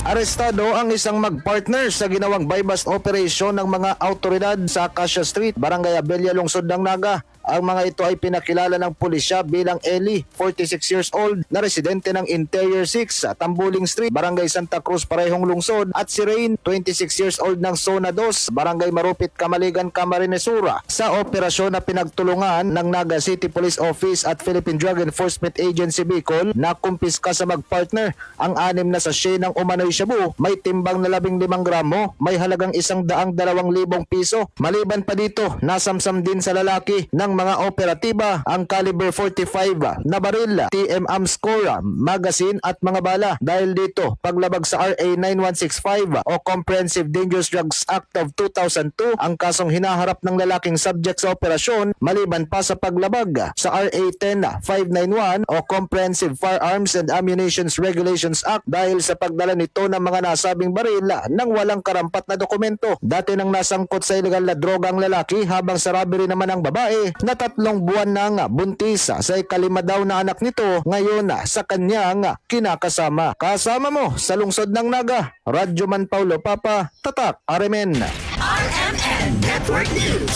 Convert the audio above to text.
Arestado ang isang magpartner sa ginawang buy-bust operation ng mga autoridad sa Acacia Street, Barangay Abella, Lungsod ng Naga. Ang mga ito ay pinakilala ng pulisya bilang Eli, 46 years old, na residente ng Interior 6 sa Tambuling Street, Barangay Santa Cruz, parehong lungsod, at si Rain, 26 years old ng Zona 2, Barangay Marupit, Camaligan, Camarines Sur. Sa operasyon na pinagtulungan ng Naga City Police Office at Philippine Drug Enforcement Agency Bicol, nakumpiska sa magpartner ang 6 na sachet ng umano'y shabu, may timbang na 15 gramo, may halagang 102,000 piso. Maliban pa dito, nasamsam din sa lalaki ng mga operatiba ang caliber 45 na baril, TM score, magazine at mga bala. Dahil dito, paglabag sa RA 9165 o Comprehensive Dangerous Drugs Act of 2002 ang kasong hinaharap ng lalaking subject sa operasyon, maliban pa sa paglabag sa RA 10591 o Comprehensive Firearms and Ammunitions Regulations Act dahil sa pagdala nito ng mga nasabing baril ng walang karampat na dokumento. Dati nang nasangkot sa ilegal na droga ang lalaki, habang sa robbery naman ang babae na 3 buwan nang buntis sa ikalima daw na anak nito, ngayon sa kanyang kinakasama. Kasama mo sa lungsod ng Naga, Radyo Man Paulo Papa, Tatak, RMN. RMN Network News.